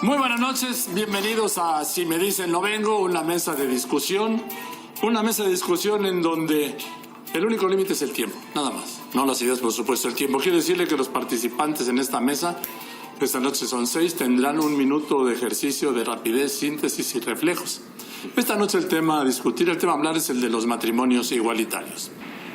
Muy buenas noches, bienvenidos a Si Me Dicen No Vengo, una mesa de discusión en donde el único límite es el tiempo, nada más. No las ideas, por supuesto, el tiempo. Quiero decirle que los participantes en esta mesa, esta noche son 6, tendrán 1 minuto de ejercicio de rapidez, síntesis y reflejos. Esta noche el tema a discutir, el tema a hablar es el de los matrimonios igualitarios.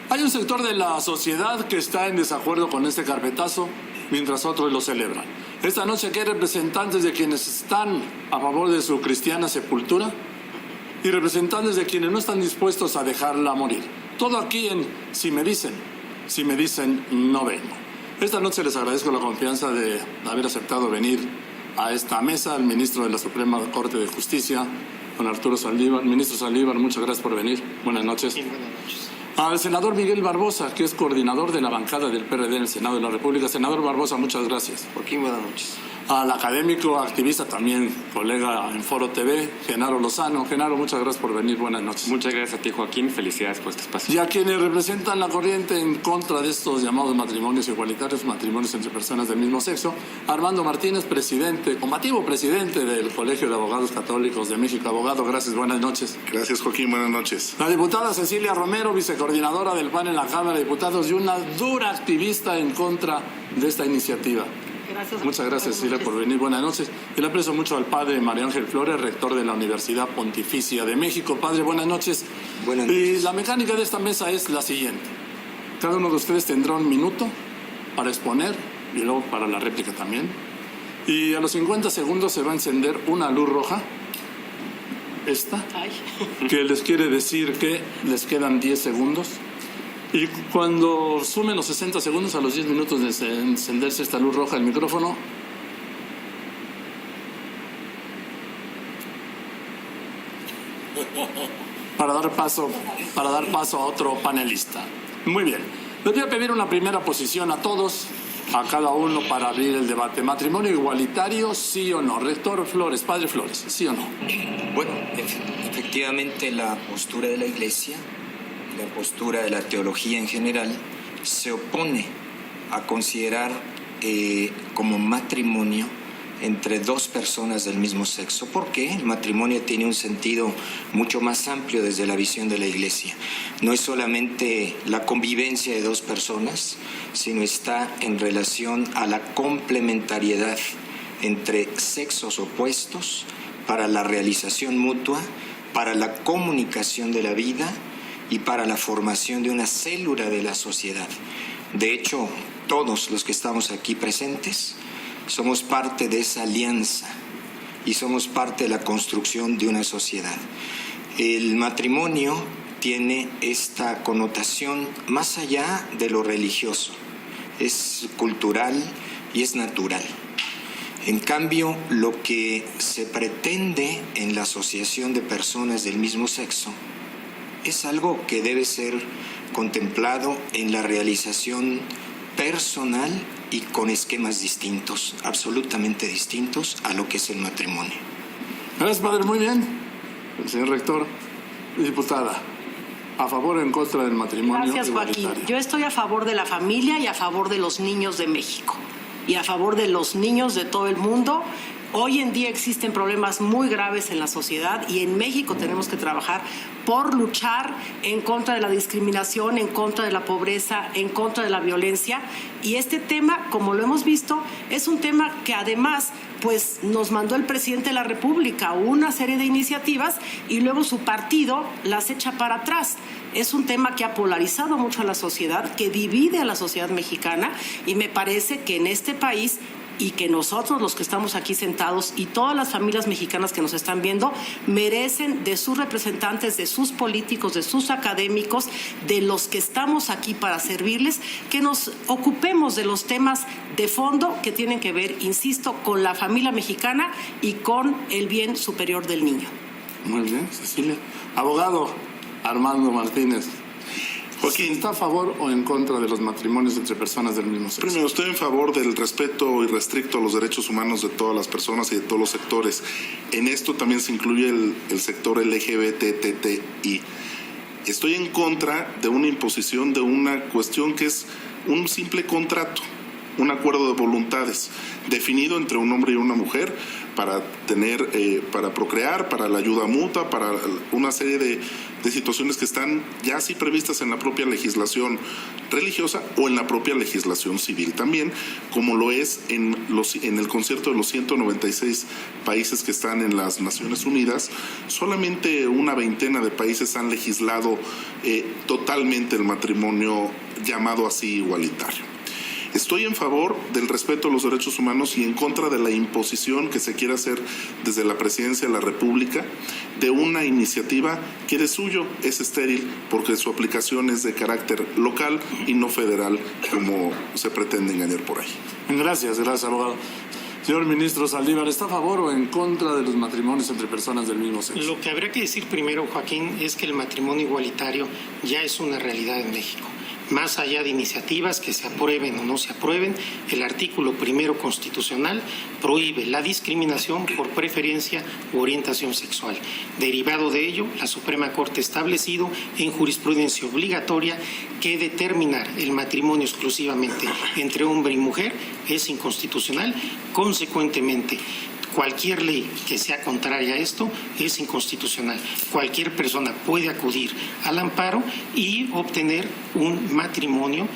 Hay un sector de la sociedad que está en desacuerdo con este carpetazo, mientras otros lo celebran. Esta noche aquí hay representantes de quienes están a favor de su cristiana sepultura y representantes de quienes no están dispuestos a dejarla morir. Todo aquí en Si Me Dicen No Vengo. Esta noche les agradezco la confianza de haber aceptado venir a esta mesa al ministro de la Suprema Corte de Justicia, don Arturo Saldívar. Ministro Saldívar, muchas gracias por venir. Buenas noches. Sí, buenas noches. Al senador Miguel Barbosa, que es coordinador de la bancada del PRD en el Senado de la República. Senador Barbosa, muchas gracias. Joaquín, buenas noches. Al académico, activista, también colega en Foro TV, Genaro Lozano. Genaro, muchas gracias por venir. Buenas noches. Muchas gracias a ti, Joaquín. Felicidades por este espacio. Y a quienes representan la corriente en contra de estos llamados matrimonios igualitarios, matrimonios entre personas del mismo sexo. Armando Martínez, combativo presidente del Colegio de Abogados Católicos de México. Abogado, gracias. Buenas noches. Gracias, Joaquín. Buenas noches. La diputada Cecilia Romero, vicecoordinadora del PAN en la Cámara de Diputados y una dura activista en contra de esta iniciativa. Gracias. Muchas gracias, Cecilia, por venir. Buenas noches. Y le aprecio mucho al padre María Ángel Flores, rector de la Universidad Pontificia de México. Padre, buenas noches. Buenas noches. Y la mecánica de esta mesa es la siguiente. Cada uno de ustedes tendrá 1 minuto para exponer y luego para la réplica también. Y a los 50 segundos se va a encender una luz roja, que les quiere decir que les quedan 10 segundos. Y cuando sumen los 60 segundos, a los 10 minutos de encenderse esta luz roja, el micrófono para dar paso a otro panelista. Muy bien. Les voy a pedir una primera posición a todos, a cada uno, para abrir el debate. ¿Matrimonio igualitario, sí o no? Rector Flores, padre Flores, ¿sí o no? Bueno, efectivamente la postura de la Iglesia, la postura de la teología en general, se opone a considerar como matrimonio entre 2 personas del mismo sexo, porque el matrimonio tiene un sentido mucho más amplio desde la visión de la Iglesia. No es solamente la convivencia de 2 personas, sino está en relación a la complementariedad entre sexos opuestos para la realización mutua, para la comunicación de la vida y para la formación de una célula de la sociedad. De hecho, todos los que estamos aquí presentes somos parte de esa alianza y somos parte de la construcción de una sociedad. El matrimonio tiene esta connotación más allá de lo religioso, es cultural y es natural. En cambio, lo que se pretende en la asociación de personas del mismo sexo es algo que debe ser contemplado en la realización personal y con esquemas distintos, absolutamente distintos a lo que es el matrimonio. Gracias, padre. Muy bien. El señor rector, diputada, ¿a favor o en contra del matrimonio Gracias, igualitario? Joaquín. Yo estoy a favor de la familia y a favor de los niños de México y a favor de los niños de todo el mundo. Hoy en día existen problemas muy graves en la sociedad y en México tenemos que trabajar por luchar en contra de la discriminación, en contra de la pobreza, en contra de la violencia. Y este tema, como lo hemos visto, es un tema que además pues nos mandó el presidente de la República una serie de iniciativas y luego su partido las echa para atrás. Es un tema que ha polarizado mucho a la sociedad, que divide a la sociedad mexicana, y me parece que en este país, y que nosotros los que estamos aquí sentados y todas las familias mexicanas que nos están viendo merecen de sus representantes, de sus políticos, de sus académicos, de los que estamos aquí para servirles, que nos ocupemos de los temas de fondo que tienen que ver, insisto, con la familia mexicana y con el bien superior del niño. Muy bien, Cecilia. Abogado Armando Martínez, Joaquín, ¿está a favor o en contra de los matrimonios entre personas del mismo sexo? primero, estoy en favor del respeto irrestricto a los derechos humanos de todas las personas y de todos los sectores. En esto también se incluye el sector LGBTTI. Estoy en contra de una imposición de una cuestión que es un simple contrato. un acuerdo de voluntades definido entre un hombre y una mujer para para procrear, para la ayuda mutua, para una serie de situaciones que están ya así previstas en la propia legislación religiosa o en la propia legislación civil también, como lo es en el concierto de los 196 países que están en las Naciones Unidas. Solamente una veintena de países han legislado totalmente el matrimonio llamado así igualitario. Estoy en favor del respeto a los derechos humanos y en contra de la imposición que se quiere hacer desde la Presidencia de la República de una iniciativa que de suyo es estéril porque su aplicación es de carácter local y no federal, como se pretende engañar por ahí. Gracias, abogado. Señor ministro Saldívar, ¿está a favor o en contra de los matrimonios entre personas del mismo sexo? Lo que habría que decir primero, Joaquín, es que el matrimonio igualitario ya es una realidad en México. Más allá de iniciativas que se aprueben o no se aprueben, el artículo primero constitucional prohíbe la discriminación por preferencia u orientación sexual. Derivado de ello, la Suprema Corte ha establecido en jurisprudencia obligatoria que determinar el matrimonio exclusivamente entre hombre y mujer es inconstitucional. Consecuentemente, cualquier ley que sea contraria a esto es inconstitucional. Cualquier persona puede acudir al amparo y obtener un matrimonio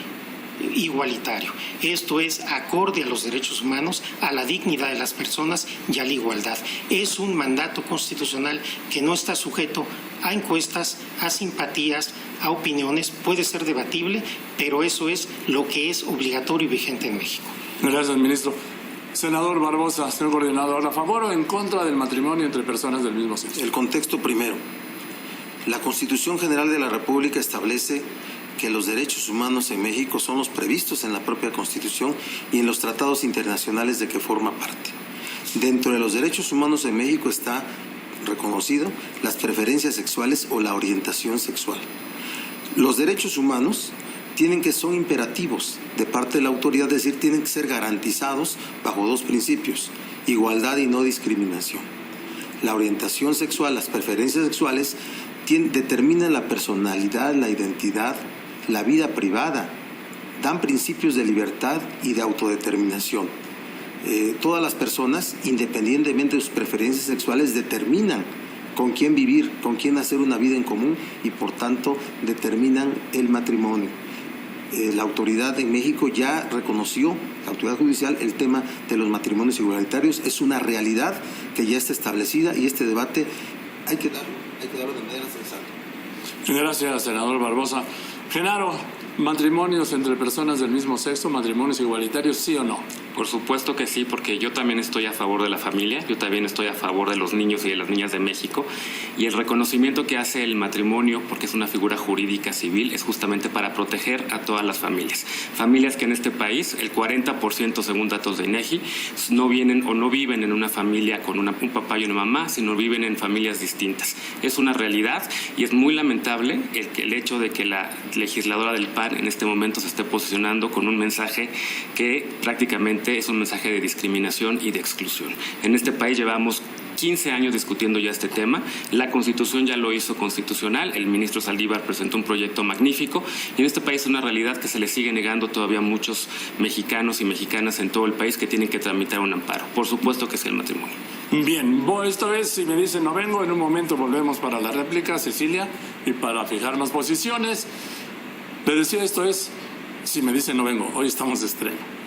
igualitario. Esto es acorde a los derechos humanos, a la dignidad de las personas y a la igualdad. Es un mandato constitucional que no está sujeto a encuestas, a simpatías, a opiniones. Puede ser debatible, pero eso es lo que es obligatorio y vigente en México. Gracias, ministro. Senador Barbosa, señor coordinador, ¿a favor o en contra del matrimonio entre personas del mismo sexo? El contexto primero. La Constitución General de la República establece que los derechos humanos en México son los previstos en la propia Constitución y en los tratados internacionales de que forma parte. Dentro de los derechos humanos en México está reconocido las preferencias sexuales o la orientación sexual. Los derechos humanos son imperativos de parte de la autoridad, es decir, tienen que ser garantizados bajo dos principios: igualdad y no discriminación. La orientación sexual, las preferencias sexuales determinan la personalidad, la identidad, la vida privada, dan principios de libertad y de autodeterminación. Todas las personas, independientemente de sus preferencias sexuales, determinan con quién vivir, con quién hacer una vida en común y, por tanto, determinan el matrimonio. La autoridad en México ya reconoció, la autoridad judicial, el tema de los matrimonios igualitarios. Es una realidad que ya está establecida y este debate hay que darlo de manera sensata. Gracias, senador Barbosa. Genaro, ¿matrimonios entre personas del mismo sexo, matrimonios igualitarios, sí o no? Por supuesto que sí, porque yo también estoy a favor de la familia, yo también estoy a favor de los niños y de las niñas de México, y el reconocimiento que hace el matrimonio, porque es una figura jurídica civil, es justamente para proteger a todas las familias. Familias que en este país, el 40%, según datos de INEGI, no vienen o no viven en una familia con un papá y una mamá, sino viven en familias distintas. Es una realidad y es muy lamentable el hecho de que la legisladora del PAN en este momento se esté posicionando con un mensaje que prácticamente es un mensaje de discriminación y de exclusión. En este país llevamos 15 años discutiendo ya este tema. La Constitución ya lo hizo constitucional. El ministro Saldívar presentó un proyecto magnífico y en este país es una realidad que se le sigue negando todavía a muchos mexicanos y mexicanas en todo el país que tienen que tramitar un amparo. Por supuesto que es el matrimonio. Bien, esta vez si me dicen no vengo, en un momento volvemos para la réplica, Cecilia, y para fijar más posiciones. Le decía, esto es si me dicen no vengo. Hoy estamos de estreno.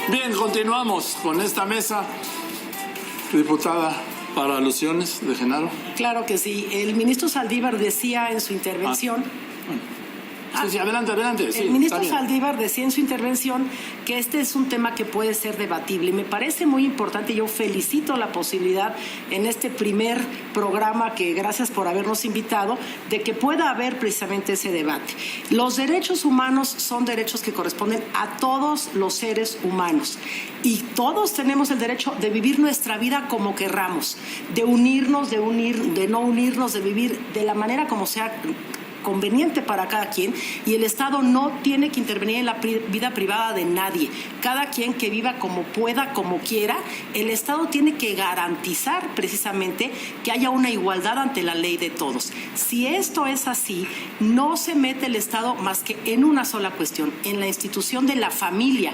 Bien, continuamos con esta mesa. Diputada, para alusiones de Genaro. Claro que sí. El ministro Saldívar decía en su intervención Sí, adelante. Sí, el ministro está bien. Saldívar decía en su intervención que este es un tema que puede ser debatible y me parece muy importante. Yo felicito la posibilidad en este primer programa, que gracias por habernos invitado, de que pueda haber precisamente ese debate. Los derechos humanos son derechos que corresponden a todos los seres humanos y todos tenemos el derecho de vivir nuestra vida como querramos, de unirnos, de no unirnos, de vivir de la manera como sea conveniente para cada quien, y el Estado no tiene que intervenir en la vida privada de nadie. Cada quien que viva como pueda, como quiera. El Estado tiene que garantizar precisamente que haya una igualdad ante la ley de todos. Si esto es así, no se mete el Estado más que en una sola cuestión, en la institución de la familia.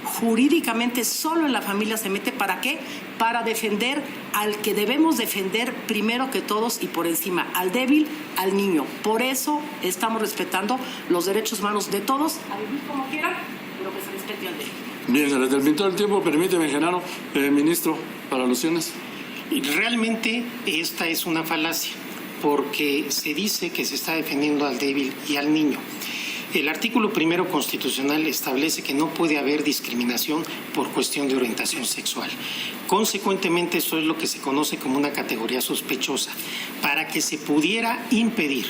Jurídicamente solo en la familia se mete. ¿Para qué? Para defender al que debemos defender primero que todos y por encima, al débil, al niño. Por eso estamos respetando los derechos humanos de todos, a vivir como quieran, pero que se respete al débil. Bien, se le terminó el tiempo. Permíteme, Genaro, ministro, para alusiones. Realmente esta es una falacia, porque se dice que se está defendiendo al débil y al niño. El artículo 1 constitucional establece que no puede haber discriminación por cuestión de orientación sexual. Consecuentemente, eso es lo que se conoce como una categoría sospechosa. Para que se pudiera impedir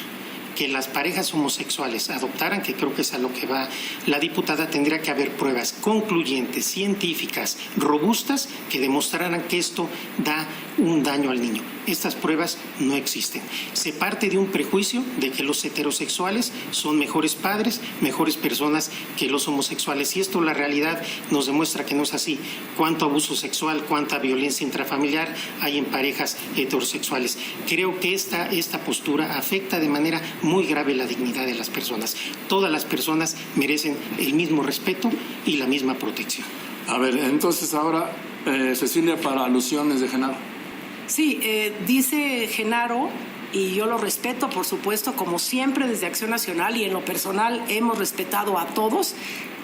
que las parejas homosexuales adoptaran, que creo que es a lo que va la diputada, tendría que haber pruebas concluyentes, científicas, robustas, que demostraran que esto da un daño al niño. Estas pruebas no existen. Se parte de un prejuicio de que los heterosexuales son mejores padres, mejores personas que los homosexuales, y esto la realidad nos demuestra que no es así. Cuánto abuso sexual, cuánta violencia intrafamiliar hay en parejas heterosexuales. Creo que esta postura afecta de manera muy grave la dignidad de las personas. Todas las personas merecen el mismo respeto y la misma protección. A ver, entonces ahora, Cecilia, para alusiones de Genaro. Sí, dice Genaro, y yo lo respeto, por supuesto, como siempre desde Acción Nacional y en lo personal hemos respetado a todos.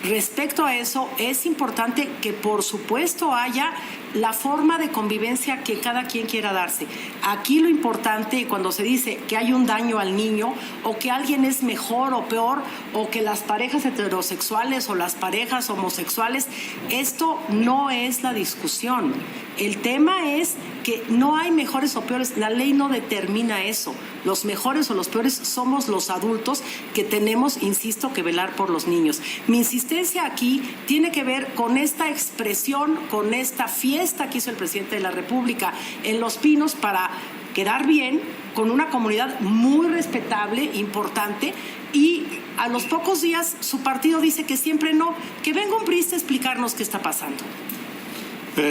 Respecto a eso, es importante que por supuesto haya la forma de convivencia que cada quien quiera darse. Aquí lo importante, cuando se dice que hay un daño al niño o que alguien es mejor o peor, o que las parejas heterosexuales o las parejas homosexuales, esto no es la discusión. El tema es que no hay mejores o peores, la ley no determina eso. Los mejores o los peores somos los adultos que tenemos, insisto, que velar por los niños. Mi insistencia aquí tiene que ver con esta expresión, con esta fiesta que hizo el presidente de la República en Los Pinos para quedar bien con una comunidad muy respetable, importante, y a los pocos días su partido dice que siempre no, que venga un priista a explicarnos qué está pasando.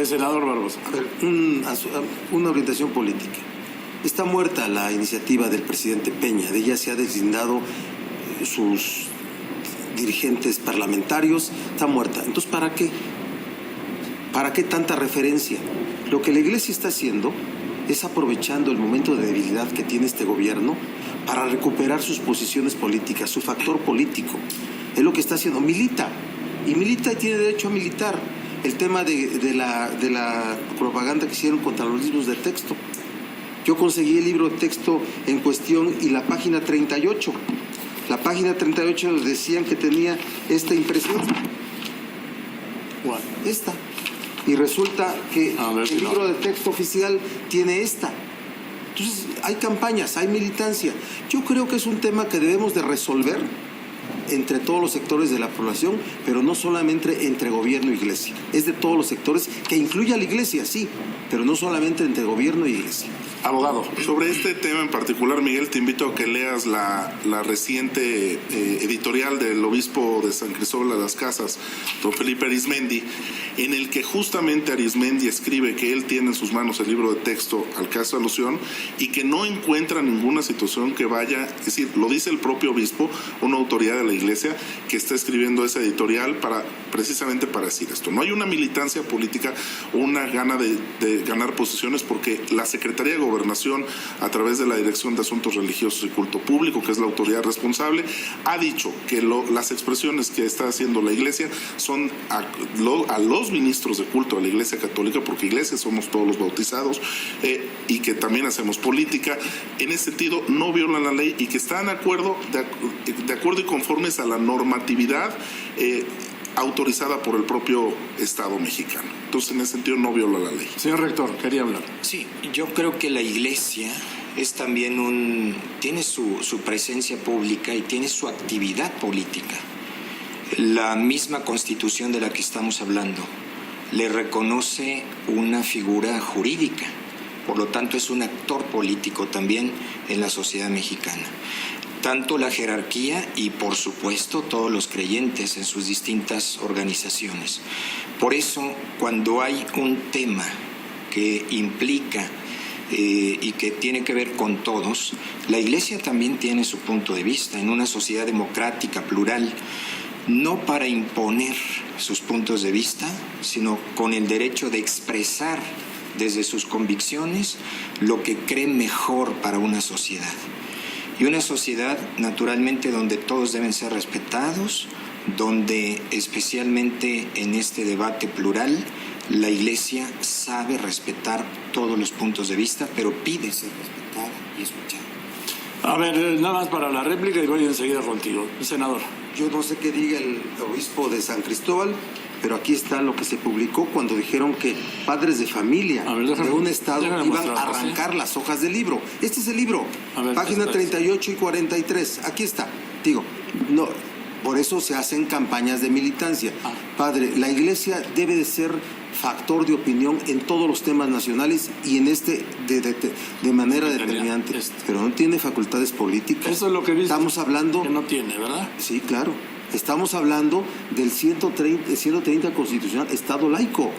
Senador Barbosa. A ver, una orientación política. Está muerta la iniciativa del presidente Peña, de ella se ha deslindado sus dirigentes parlamentarios, está muerta. Entonces, ¿para qué? ¿Para qué tanta referencia? Lo que la Iglesia está haciendo es aprovechando el momento de debilidad que tiene este gobierno para recuperar sus posiciones políticas, su factor político. Es lo que está haciendo. Milita, y tiene derecho a militar. El tema de la propaganda que hicieron contra los libros de texto. Yo conseguí el libro de texto en cuestión y la página 38. La página 38 decían que tenía esta impresión. ¿Cuál? Esta. Y resulta que el libro de texto oficial tiene esta. Entonces, hay campañas, hay militancia. Yo creo que es un tema que debemos de resolver entre todos los sectores de la población, pero no solamente entre gobierno e iglesia. Es de todos los sectores, que incluye a la iglesia, sí, pero no solamente entre gobierno e iglesia. Abogado, sobre este tema en particular, Miguel, te invito a que leas la reciente editorial del obispo de San Cristóbal de las Casas, don Felipe Arizmendi, en el que justamente Arizmendi escribe que él tiene en sus manos el libro de texto al que hace alusión y que no encuentra ninguna situación que vaya, es decir, lo dice el propio obispo, una autoridad de la iglesia que está escribiendo esa editorial precisamente para decir esto. No hay una militancia política o una gana de ganar posiciones, porque la Secretaría de Gobernación, a través de la Dirección de Asuntos Religiosos y Culto Público, que es la autoridad responsable, ha dicho que las expresiones que está haciendo la Iglesia son a los ministros de culto de la Iglesia Católica, porque Iglesia somos todos los bautizados, y que también hacemos política. En ese sentido, no violan la ley y que están de acuerdo y conformes a la normatividad autorizada por el propio Estado mexicano. Entonces, en ese sentido, no viola la ley. Señor rector, quería hablar. Sí, yo creo que la Iglesia es también tiene su presencia pública y tiene su actividad política. La misma Constitución de la que estamos hablando le reconoce una figura jurídica, por lo tanto es un actor político también en la sociedad mexicana. Tanto la jerarquía y, por supuesto, todos los creyentes en sus distintas organizaciones. Por eso, cuando hay un tema que implica y que tiene que ver con todos, la Iglesia también tiene su punto de vista en una sociedad democrática, plural, no para imponer sus puntos de vista, sino con el derecho de expresar desde sus convicciones lo que cree mejor para una sociedad. Y una sociedad, naturalmente, donde todos deben ser respetados, donde especialmente en este debate plural, la Iglesia sabe respetar todos los puntos de vista, pero pide ser respetada y escuchada. A ver, nada más para la réplica y voy enseguida contigo. Senador. Yo no sé qué diga el obispo de San Cristóbal, pero aquí está lo que se publicó cuando dijeron que padres de familia de un estado iban a arrancar las hojas del libro. Este es el libro, página 38 y 43. Aquí está. Digo, no, por eso se hacen campañas de militancia. Padre, la Iglesia debe de ser factor de opinión en todos los temas nacionales y en este de manera determinante, pero no tiene facultades políticas. Eso es lo que dice. Estamos hablando que no tiene, ¿verdad? Sí, claro. Estamos hablando del 130 constitucional, Estado laico.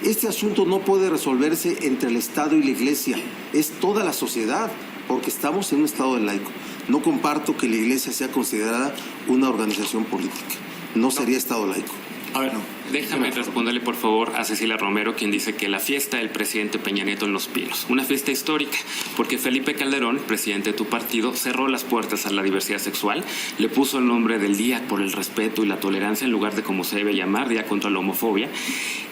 Este asunto no puede resolverse entre el Estado y la Iglesia, es toda la sociedad, porque estamos en un Estado de laico. No comparto que la Iglesia sea considerada una organización política. No sería Estado laico. A ver, déjame responderle, por favor, a Cecilia Romero, quien dice que la fiesta del presidente Peña Nieto en Los Pinos, una fiesta histórica, porque Felipe Calderón, presidente de tu partido, cerró las puertas a la diversidad sexual, le puso el nombre del día por el respeto y la tolerancia en lugar de como se debe llamar, Día contra la Homofobia.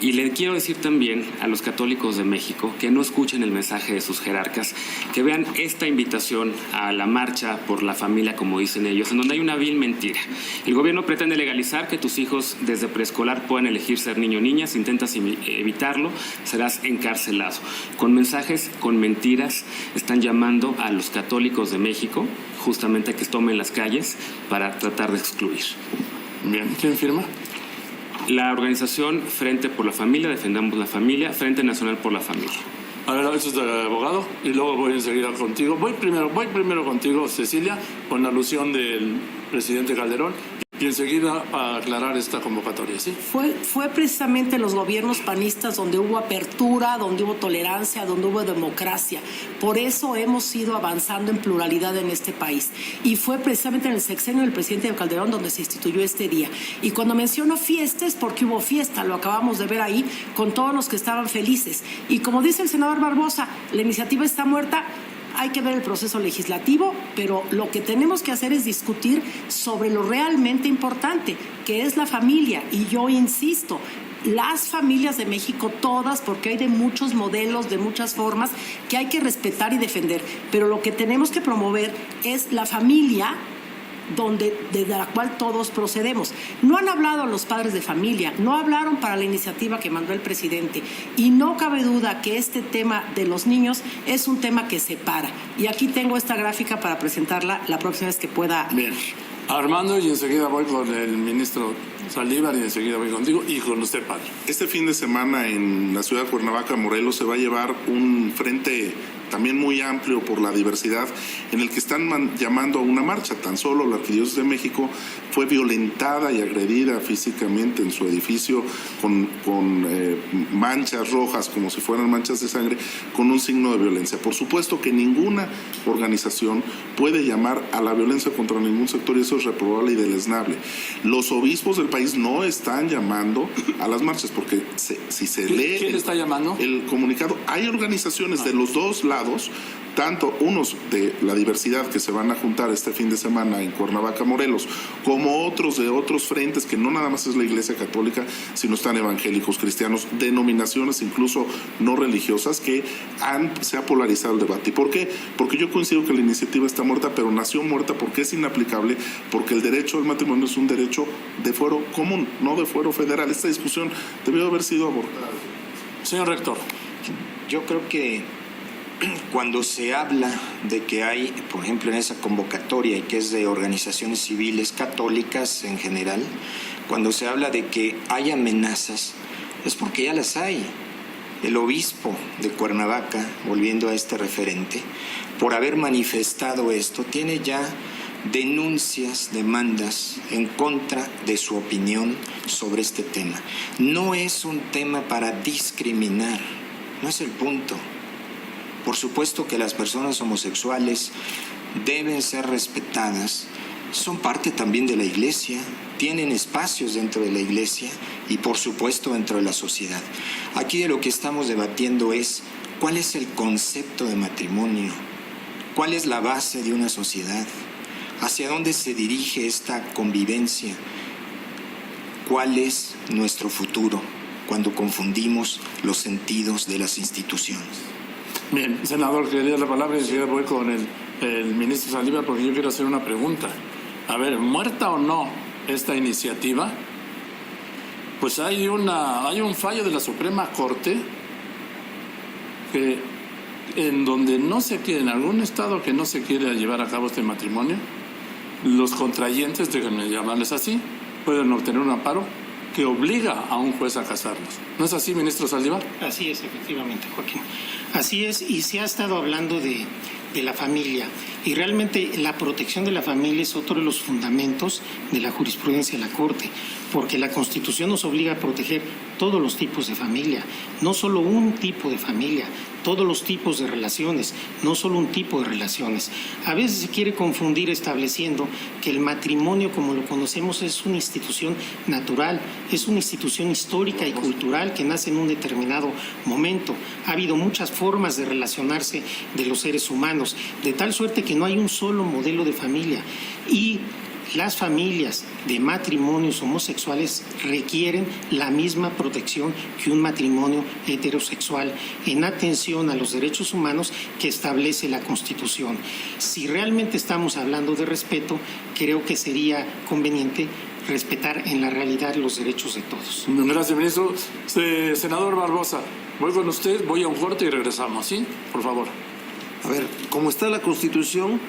Y le quiero decir también a los católicos de México que no escuchen el mensaje de sus jerarcas, que vean esta invitación a la marcha por la familia, como dicen ellos, en donde hay una vil mentira. El gobierno pretende legalizar que tus hijos desde preescolar puedan elegir ser niño o niña. Si intentas evitarlo, serás encarcelado. Con mensajes, con mentiras, están llamando a los católicos de México justamente a que tomen las calles para tratar de excluir. Bien, ¿quién firma? La organización Frente por la Familia, Defendamos la Familia, Frente Nacional por la Familia. A ver, eso es del abogado y luego voy enseguida contigo. Voy primero contigo, Cecilia, con la alusión del presidente Calderón. Y enseguida a aclarar esta convocatoria, ¿sí? Fue precisamente los gobiernos panistas donde hubo apertura, donde hubo tolerancia, donde hubo democracia. Por eso hemos ido avanzando en pluralidad en este país. Y fue precisamente en el sexenio del presidente Calderón donde se instituyó este día. Y cuando menciono fiesta es porque hubo fiesta, lo acabamos de ver ahí, con todos los que estaban felices. Y como dice el senador Barbosa, la iniciativa está muerta. Hay que ver el proceso legislativo, pero lo que tenemos que hacer es discutir sobre lo realmente importante, que es la familia. Y yo insisto, las familias de México, todas, porque hay de muchos modelos, de muchas formas, que hay que respetar y defender. Pero lo que tenemos que promover es la familia desde la cual todos procedemos. No han hablado los padres de familia, no hablaron para la iniciativa que mandó el presidente y no cabe duda que este tema de los niños es un tema que separa. Y aquí tengo esta gráfica para presentarla la próxima vez que pueda. Bien. Armando, y enseguida voy con el ministro Saldívar y enseguida voy contigo y con usted, padre. Este fin de semana en la ciudad de Cuernavaca, Morelos, se va a llevar un frente también muy amplio por la diversidad, en el que están llamando a una marcha. Tan solo la Arquidiócesis de México fue violentada y agredida físicamente en su edificio con manchas rojas, como si fueran manchas de sangre, con un signo de violencia. Por supuesto que ninguna organización puede llamar a la violencia contra ningún sector y eso es reprobable y deleznable. Los obispos del país no están llamando a las marchas porque si se lee... ¿Quién está llamando? El comunicado, hay organizaciones de los dos lados lados, tanto unos de la diversidad que se van a juntar este fin de semana en Cuernavaca, Morelos, como otros de otros frentes, que no nada más es la Iglesia Católica, sino están evangélicos, cristianos, denominaciones incluso no religiosas, que se ha polarizado el debate. ¿Y por qué? Porque yo coincido que la iniciativa está muerta, pero nació muerta porque es inaplicable, porque el derecho al matrimonio es un derecho de fuero común, no de fuero federal. Esta discusión debió haber sido abordada. Señor rector. Yo creo que cuando se habla de que hay, por ejemplo, en esa convocatoria, y que es de organizaciones civiles católicas en general, cuando se habla de que hay amenazas, es porque ya las hay. El obispo de Cuernavaca, volviendo a este referente, por haber manifestado esto, tiene ya denuncias, demandas en contra de su opinión sobre este tema. No es un tema para discriminar, no es el punto. Por supuesto que las personas homosexuales deben ser respetadas, son parte también de la Iglesia, tienen espacios dentro de la Iglesia y por supuesto dentro de la sociedad. Aquí de lo que estamos debatiendo es cuál es el concepto de matrimonio, cuál es la base de una sociedad, hacia dónde se dirige esta convivencia, cuál es nuestro futuro cuando confundimos los sentidos de las instituciones. Bien, senador, quería la palabra y enseguida voy con el ministro Saldívar porque yo quiero hacer una pregunta. A ver, ¿muerta o no esta iniciativa? Pues hay un fallo de la Suprema Corte que en donde no se quiere, en algún estado que no se quiere llevar a cabo este matrimonio, los contrayentes, déjenme llamarles así, pueden obtener un amparo que obliga a un juez a casarlos. ¿No es así, ministro Saldívar? Así es, efectivamente, Joaquín. Así es, y se ha estado hablando de la familia, y realmente la protección de la familia es otro de los fundamentos de la jurisprudencia de la Corte, porque la Constitución nos obliga a proteger todos los tipos de familia, no solo un tipo de familia, todos los tipos de relaciones, no solo un tipo de relaciones. A veces se quiere confundir estableciendo que el matrimonio, como lo conocemos, es una institución natural, es una institución histórica y cultural que nace en un determinado momento. Ha habido muchas formas de relacionarse de los seres humanos, de tal suerte que no hay un solo modelo de familia, y las familias de matrimonios homosexuales requieren la misma protección que un matrimonio heterosexual en atención a los derechos humanos que establece la Constitución. Si realmente estamos hablando de respeto, creo que sería conveniente respetar en la realidad los derechos de todos. Gracias, ministro. Senador Barbosa, voy con usted, voy a un corte y regresamos, ¿sí? Por favor. A ver, como está la Constitución,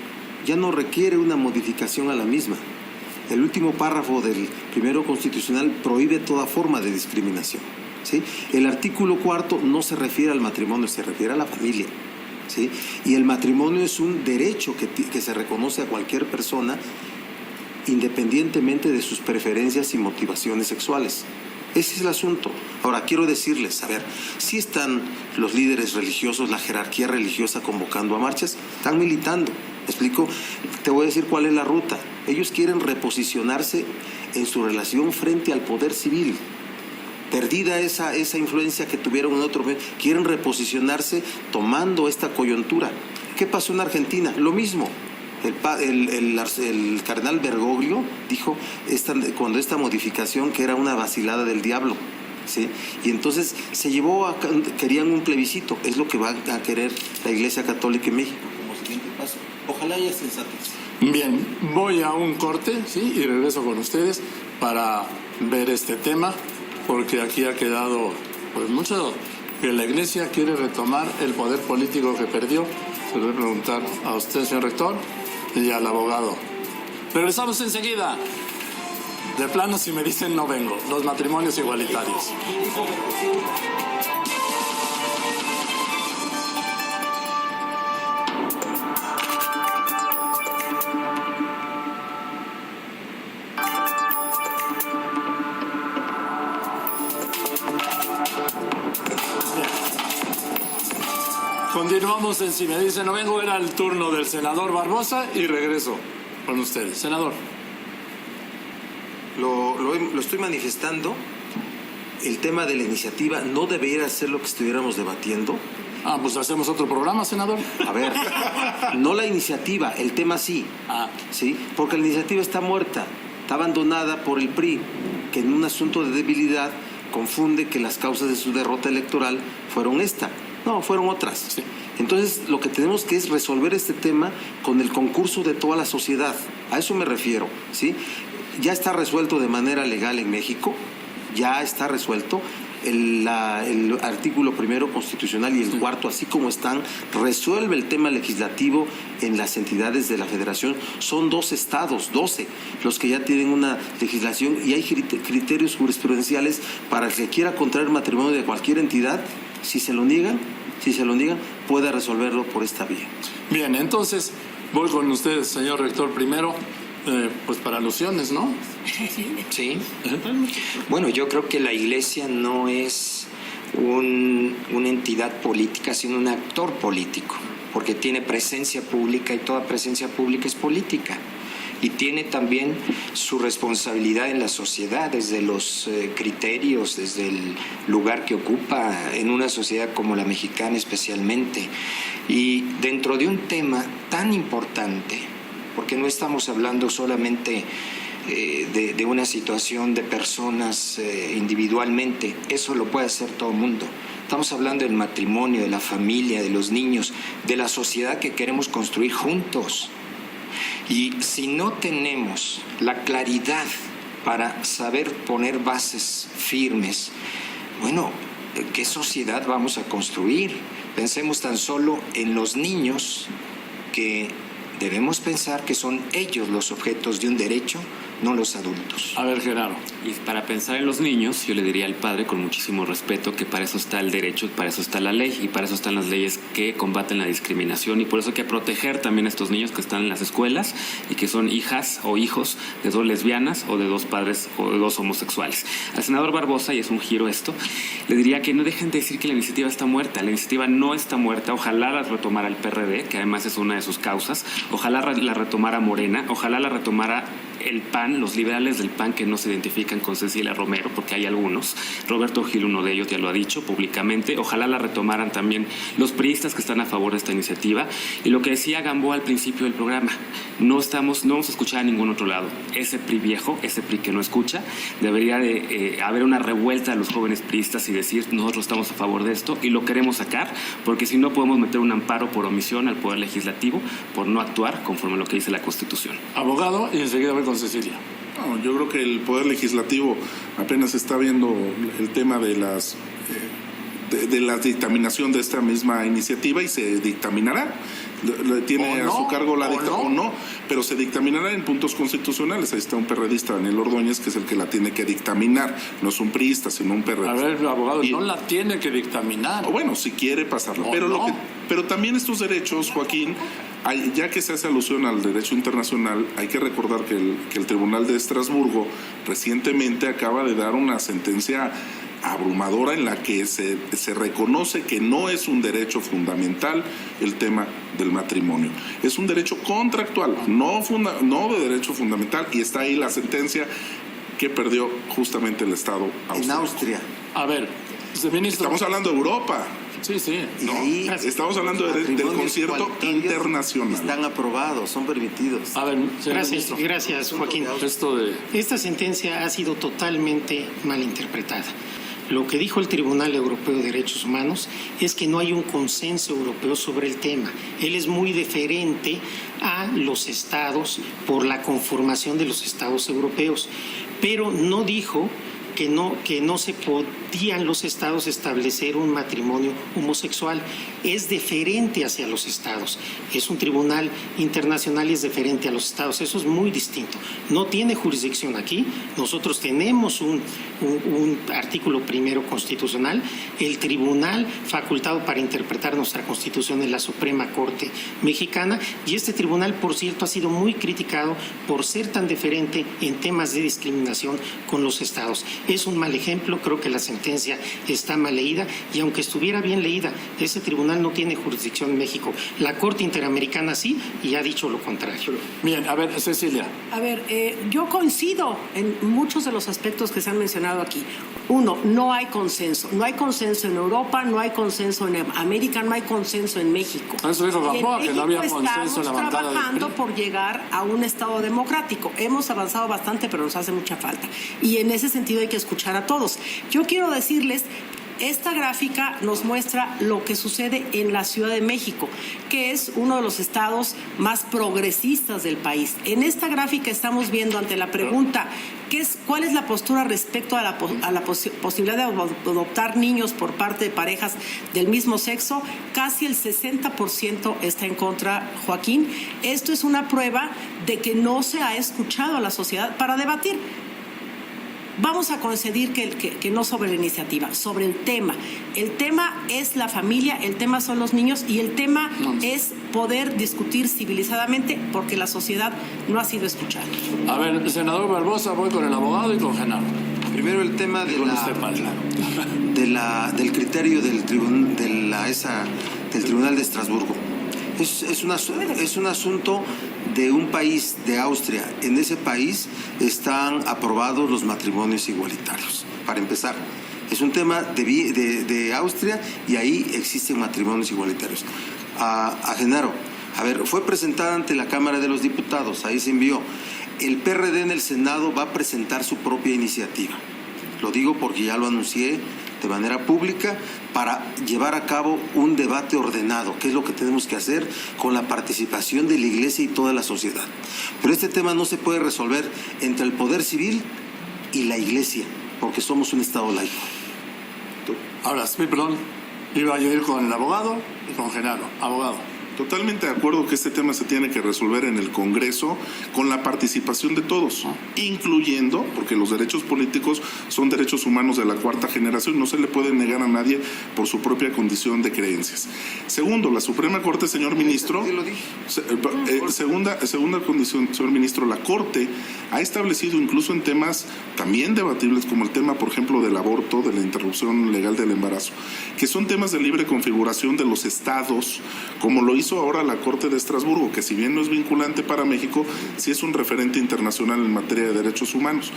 ya no requiere una modificación a la misma. El último párrafo del primero constitucional prohíbe toda forma de discriminación, ¿sí? El artículo 4 no se refiere al matrimonio, se refiere a la familia, ¿sí? Y el matrimonio es un derecho que se reconoce a cualquier persona independientemente de sus preferencias y motivaciones sexuales. Ese es el asunto. Ahora, quiero decirles, a ver, si están los líderes religiosos, la jerarquía religiosa convocando a marchas, están militando. ¿Me explico? Te voy a decir cuál es la ruta. Ellos quieren reposicionarse en su relación frente al poder civil. Perdida esa influencia que tuvieron en otro momento, quieren reposicionarse tomando esta coyuntura. ¿Qué pasó en Argentina? Lo mismo. El cardenal Bergoglio dijo cuando esta modificación que era una vacilada del diablo, ¿sí? Y entonces se llevó querían un plebiscito, es lo que va a querer la Iglesia Católica en México como siguiente paso. Ojalá haya sensatez. Bien, voy a un corte, ¿sí? Y regreso con ustedes para ver este tema, porque aquí ha quedado pues mucho que la Iglesia quiere retomar el poder político que perdió. Se lo voy a preguntar a usted, señor rector, y al abogado. Regresamos enseguida. De plano, si me dicen no vengo. Los matrimonios igualitarios. Continuamos en Si me dice no vengo. Era el turno del senador Barbosa y regreso con ustedes. Senador. Lo estoy manifestando. El tema de la iniciativa no debería ser lo que estuviéramos debatiendo. Pues hacemos otro programa, senador. A ver, no la iniciativa, el tema sí. ¿Sí? Porque la iniciativa está muerta, está abandonada por el PRI, que en un asunto de debilidad confunde que las causas de su derrota electoral fueron esta. No, fueron otras. Sí. Entonces, lo que tenemos que es resolver este tema con el concurso de toda la sociedad. A eso me refiero, ¿sí? Ya está resuelto de manera legal en México, ya está resuelto. El artículo primero constitucional y el cuarto, así como están, resuelve el tema legislativo en las entidades de la federación. Son 12 estados, 12, los que ya tienen una legislación, y hay criterios jurisprudenciales para el que quiera contraer matrimonio de cualquier entidad. Si se lo niegan, puede resolverlo por esta vía. Bien, entonces voy con usted, señor rector, primero, pues para alusiones, ¿no? Sí. Bueno, yo creo que la Iglesia no es una entidad política, sino un actor político, porque tiene presencia pública y toda presencia pública es política. Y tiene también su responsabilidad en la sociedad, desde los criterios, desde el lugar que ocupa en una sociedad como la mexicana especialmente. Y dentro de un tema tan importante, porque no estamos hablando solamente de una situación de personas individualmente, eso lo puede hacer todo el mundo. Estamos hablando del matrimonio, de la familia, de los niños, de la sociedad que queremos construir juntos. Y si no tenemos la claridad para saber poner bases firmes, bueno, ¿qué sociedad vamos a construir? Pensemos tan solo en los niños, que debemos pensar que son ellos los objetos de un derecho, no los adultos. A ver, Gerardo. Y para pensar en los niños, yo le diría al padre, con muchísimo respeto, que para eso está el derecho, para eso está la ley, y para eso están las leyes que combaten la discriminación, y por eso hay que proteger también a estos niños que están en las escuelas y que son hijas o hijos de 2 lesbianas o de 2 padres o de 2 homosexuales. Al senador Barbosa, y es un giro esto, le diría que no dejen de decir que la iniciativa está muerta. La iniciativa no está muerta. Ojalá la retomara el PRD, que además es una de sus causas. Ojalá la retomara Morena. Ojalá la retomara el PAN, los liberales del PAN que no se identifican con Cecilia Romero, porque hay algunos. Roberto Gil, uno de ellos, ya lo ha dicho públicamente. Ojalá la retomaran también los priistas que están a favor de esta iniciativa. Y lo que decía Gamboa al principio del programa, no vamos a escuchar a ningún otro lado. Ese PRI viejo, ese PRI que no escucha, debería de haber una revuelta de los jóvenes priistas y decir, nosotros estamos a favor de esto y lo queremos sacar, porque si no podemos meter un amparo por omisión al Poder Legislativo por no actuar conforme a lo que dice la Constitución. Abogado, y enseguida voy con Cecilia. No, yo creo que el Poder Legislativo apenas está viendo el tema de la dictaminación de esta misma iniciativa y se dictaminará. Tiene a su cargo la dictaminación, o no, pero se dictaminará en puntos constitucionales. Ahí está un perredista, Daniel Ordóñez, que es el que la tiene que dictaminar. No es un priista, sino un perredista. A ver, abogado, no la tiene que dictaminar. Bueno, si quiere pasarla. Pero también estos derechos, Joaquín, ya que se hace alusión al derecho internacional, hay que recordar que el Tribunal de Estrasburgo recientemente acaba de dar una sentencia abrumadora en la que se reconoce que no es un derecho fundamental el tema del matrimonio. Es un derecho contractual, no de derecho fundamental, y está ahí la sentencia que perdió justamente el Estado austríaco. En Austria. A ver, ministro. Estamos hablando de Europa. Sí. No, estamos hablando del concierto internacional. Están aprobados, son permitidos. A ver, Gracias, Joaquín. Esta sentencia ha sido totalmente mal interpretada. Lo que dijo el Tribunal Europeo de Derechos Humanos es que no hay un consenso europeo sobre el tema. Él es muy deferente a los estados por la conformación de los estados europeos, pero no dijo que no se podían los estados establecer un matrimonio homosexual. Es deferente hacia los estados. Es un tribunal internacional y es deferente a los estados. Eso es muy distinto. No tiene jurisdicción aquí. Nosotros tenemos un artículo primero constitucional. El tribunal facultado para interpretar nuestra Constitución es la Suprema Corte Mexicana, y este tribunal, por cierto, ha sido muy criticado por ser tan deferente en temas de discriminación con los estados. Es un mal ejemplo, creo que la sentencia está mal leída y aunque estuviera bien leída, ese tribunal no tiene jurisdicción en México. La Corte Interamericana sí y ha dicho lo contrario. Bien, a ver, Cecilia. A ver, yo coincido en muchos de los aspectos que se han mencionado aquí. Uno, no hay consenso. No hay consenso en Europa, no hay consenso en América, no hay consenso en México. Eso dijo Y en Gamboa, que no había México consenso en la estamos bancada del trabajando PRI. por llegar a un Estado democrático. Hemos avanzado bastante, pero nos hace mucha falta. Y en ese sentido hay que escuchar a todos. Yo quiero decirles, esta gráfica nos muestra lo que sucede en la Ciudad de México, que es uno de los estados más progresistas del país. En esta gráfica estamos viendo ante la pregunta, ¿cuál es la postura respecto a la posibilidad de adoptar niños por parte de parejas del mismo sexo? Casi el 60% está en contra, Joaquín. Esto es una prueba de que no se ha escuchado a la sociedad para debatir. Vamos a conceder que no sobre la iniciativa, sobre el tema. El tema es la familia, el tema son los niños y el tema es poder discutir civilizadamente porque la sociedad no ha sido escuchada. A ver, senador Barbosa, voy con el abogado y con Genaro. Primero el tema de Con usted, padre. del criterio del Tribunal de Estrasburgo. Es un asunto de un país, de Austria. En ese país están aprobados los matrimonios igualitarios, para empezar. Es un tema de Austria y ahí existen matrimonios igualitarios. A Genaro, a ver, fue presentada ante la Cámara de los Diputados, ahí se envió. El PRD en el Senado va a presentar su propia iniciativa. Lo digo porque ya lo anuncié de manera pública para llevar a cabo un debate ordenado, que es lo que tenemos que hacer con la participación de la Iglesia y toda la sociedad. Pero este tema no se puede resolver entre el Poder Civil y la Iglesia, porque somos un Estado laico. Ahora, sí, perdón, iba a ir con el abogado y con Genaro. Abogado. Totalmente de acuerdo que este tema se tiene que resolver en el Congreso con la participación de todos, incluyendo, porque los derechos políticos son derechos humanos de la cuarta generación, no se le puede negar a nadie por su propia condición de creencias. Segundo, la Suprema Corte, señor ministro, segunda condición, señor ministro, la Corte ha establecido incluso en temas también debatibles como el tema, por ejemplo, del aborto, de la interrupción legal del embarazo, que son temas de libre configuración de los estados, como lo hizo ahora la Corte de Estrasburgo, que si bien no es vinculante para México, sí es un referente internacional en materia de derechos humanos.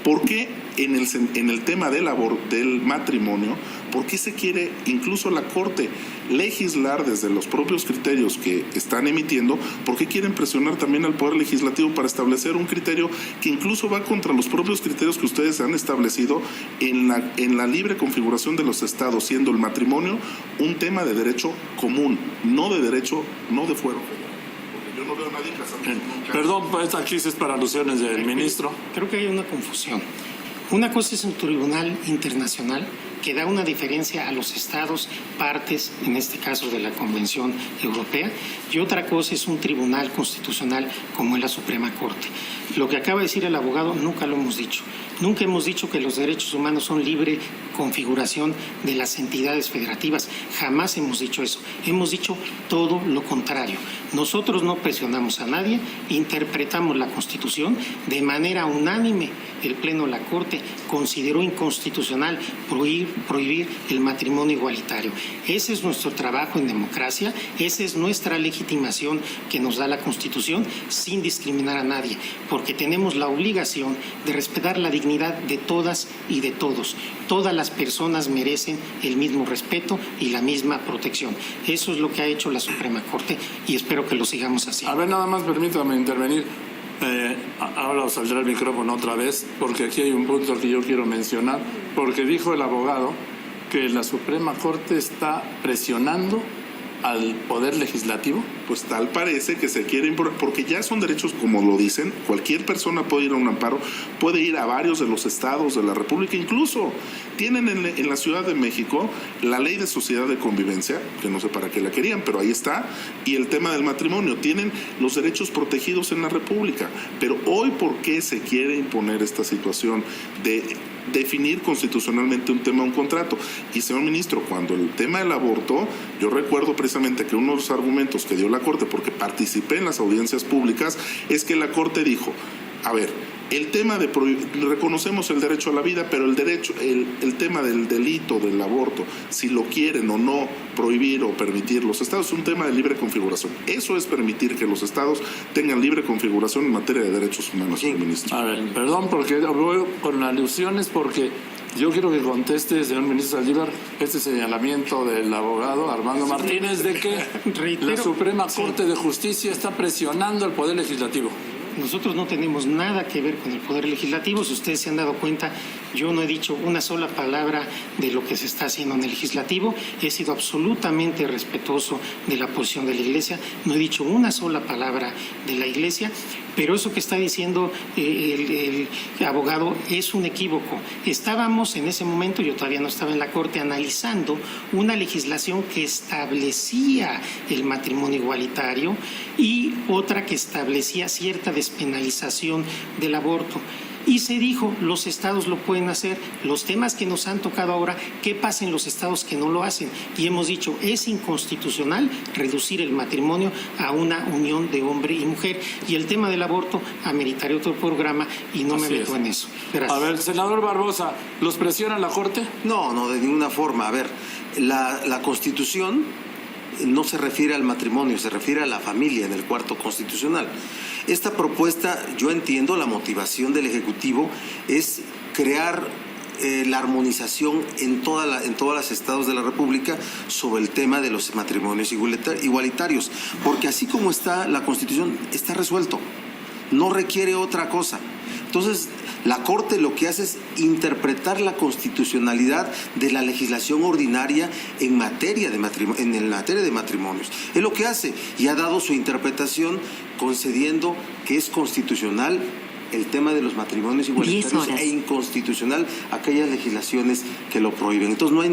¿Por qué en el tema del aborto, del matrimonio, por qué se quiere incluso la Corte legislar desde los propios criterios que están emitiendo? ¿Por qué quieren presionar también al Poder Legislativo para establecer un criterio que incluso va contra los propios criterios que ustedes han establecido en la libre configuración de los estados, siendo el matrimonio un tema de derecho común, no de derecho, no de fuero? Porque yo no veo a nadie casando. Perdón, esta crisis es para alusiones del ministro. Creo que hay una confusión. Una cosa es un tribunal internacional que da una diferencia a los estados partes, en este caso de la Convención Europea, y otra cosa es un tribunal constitucional como es la Suprema Corte. Lo que acaba de decir el abogado nunca lo hemos dicho. Nunca hemos dicho que los derechos humanos son libre configuración de las entidades federativas. Jamás hemos dicho eso. Hemos dicho todo lo contrario. Nosotros no presionamos a nadie, interpretamos la Constitución de manera unánime. El Pleno de la Corte consideró inconstitucional prohibir el matrimonio igualitario. Ese es nuestro trabajo en democracia, esa es nuestra legitimación que nos da la Constitución sin discriminar a nadie, porque tenemos la obligación de respetar la dignidad de todas y de todos. Todas las personas merecen el mismo respeto y la misma protección. Eso es lo que ha hecho la Suprema Corte y espero que lo sigamos haciendo. A ver, nada más permítame intervenir. Ahora saldrá el micrófono otra vez, porque aquí hay un punto que yo quiero mencionar, porque dijo el abogado que la Suprema Corte está presionando al Poder Legislativo. Pues tal parece que se quiere imponer, porque ya son derechos, como lo dicen, cualquier persona puede ir a un amparo, puede ir a varios de los estados de la República, incluso tienen en la Ciudad de México la ley de sociedad de convivencia, que no sé para qué la querían, pero ahí está, y el tema del matrimonio, tienen los derechos protegidos en la República, pero hoy ¿por qué se quiere imponer esta situación de definir constitucionalmente un tema, un contrato? Y señor ministro, cuando el tema del aborto, yo recuerdo precisamente que uno de los argumentos que dio la Corte, porque participé en las audiencias públicas, es que la Corte dijo, A ver, el tema de reconocemos el derecho a la vida, pero el tema del delito del aborto, si lo quieren o no prohibir o permitir los estados, es un tema de libre configuración. Eso es permitir que los estados tengan libre configuración en materia de derechos humanos, señor ministro. A ver, perdón porque voy con alusiones, porque yo quiero que conteste, señor ministro Saldívar, este señalamiento del abogado Armando Martínez de que la Suprema Corte de Justicia está presionando al Poder Legislativo. Nosotros no tenemos nada que ver con el Poder Legislativo. Si ustedes se han dado cuenta, yo no he dicho una sola palabra de lo que se está haciendo en el Legislativo. He sido absolutamente respetuoso de la posición de la Iglesia. No he dicho una sola palabra de la Iglesia. Pero eso que está diciendo el abogado es un equívoco. Estábamos en ese momento, yo todavía no estaba en la Corte, analizando una legislación que establecía el matrimonio igualitario y otra que establecía cierta despenalización del aborto. Y se dijo, los estados lo pueden hacer. Los temas que nos han tocado ahora, ¿qué pasa en los estados que no lo hacen? Y hemos dicho, es inconstitucional reducir el matrimonio a una unión de hombre y mujer. Y el tema del aborto ameritaría otro programa y no me meto en eso. Gracias. A ver, senador Barbosa, ¿los presiona la Corte? No, de ninguna forma. A ver, la Constitución no se refiere al matrimonio, se refiere a la familia en el cuarto constitucional. Esta propuesta, yo entiendo la motivación del Ejecutivo, es crear la armonización en todos los estados de la República sobre el tema de los matrimonios igualitarios, porque así como está la Constitución, está resuelto, no requiere otra cosa. Entonces, la Corte lo que hace es interpretar la constitucionalidad de la legislación ordinaria en materia de matrimonios. Es lo que hace y ha dado su interpretación concediendo que es constitucional el tema de los matrimonios igualitarios e inconstitucional aquellas legislaciones que lo prohíben. Entonces no hay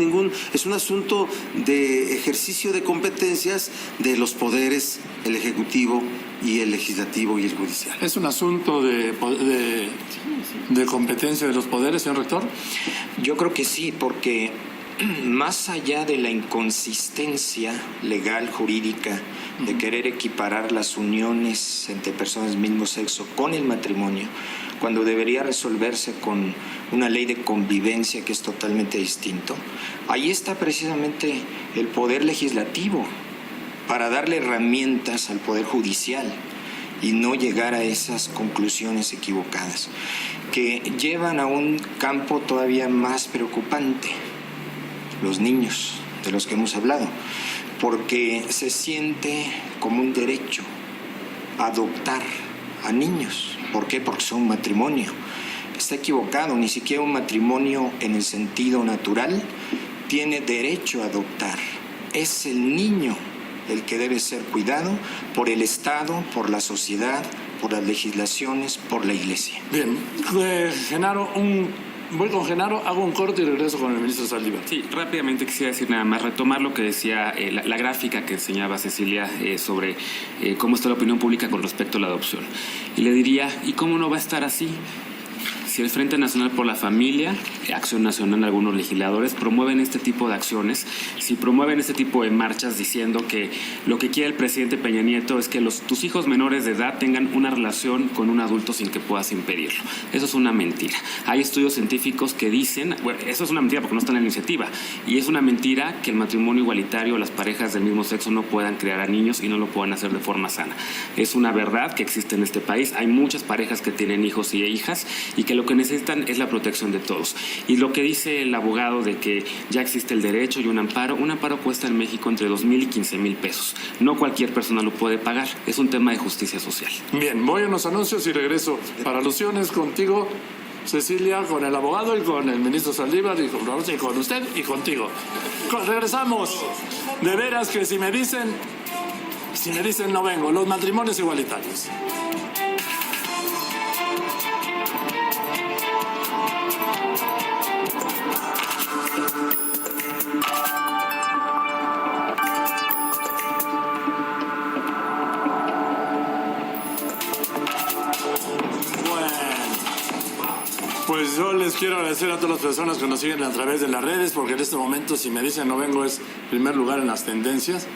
es un asunto de ejercicio de competencias de los poderes, el Ejecutivo y el Legislativo y el Judicial. ¿Es un asunto de competencia de los poderes, señor rector? Yo creo que sí, porque más allá de la inconsistencia legal, jurídica, de querer equiparar las uniones entre personas del mismo sexo con el matrimonio, cuando debería resolverse con una ley de convivencia que es totalmente distinto, ahí está precisamente el Poder Legislativo para darle herramientas al Poder Judicial y no llegar a esas conclusiones equivocadas que llevan a un campo todavía más preocupante. Los niños de los que hemos hablado, porque se siente como un derecho adoptar a niños. ¿Por qué? Porque son un matrimonio. Está equivocado, ni siquiera un matrimonio en el sentido natural tiene derecho a adoptar. Es el niño el que debe ser cuidado por el Estado, por la sociedad, por las legislaciones, por la Iglesia. Bien, Genaro, voy con Genaro, hago un corte y regreso con el ministro Saldívar. Sí, rápidamente quisiera decir nada más, retomar lo que decía la gráfica que enseñaba Cecilia sobre cómo está la opinión pública con respecto a la adopción. Y le diría, ¿y cómo no va a estar así? Si el Frente Nacional por la Familia, Acción Nacional, algunos legisladores promueven este tipo de acciones, si promueven este tipo de marchas diciendo que lo que quiere el presidente Peña Nieto es que tus hijos menores de edad tengan una relación con un adulto sin que puedas impedirlo. Eso es una mentira. Hay estudios científicos que dicen, bueno, eso es una mentira porque no está en la iniciativa, y es una mentira que el matrimonio igualitario, las parejas del mismo sexo no puedan crear a niños y no lo puedan hacer de forma sana. Es una verdad que existe en este país. Hay muchas parejas que tienen hijos y hijas y que lo que necesitan es la protección de todos. Y lo que dice el abogado de que ya existe el derecho y un amparo cuesta en México entre 2,000 y 15,000 pesos. No cualquier persona lo puede pagar. Es un tema de justicia social. Bien, voy a unos anuncios y regreso para alusiones contigo, Cecilia, con el abogado y con el ministro Saldívar y con usted y contigo. Regresamos. De veras que si me dicen no vengo. Los matrimonios igualitarios. Pues yo les quiero agradecer a todas las personas que nos siguen a través de las redes, porque en este momento, si me dicen no vengo, es primer lugar en las tendencias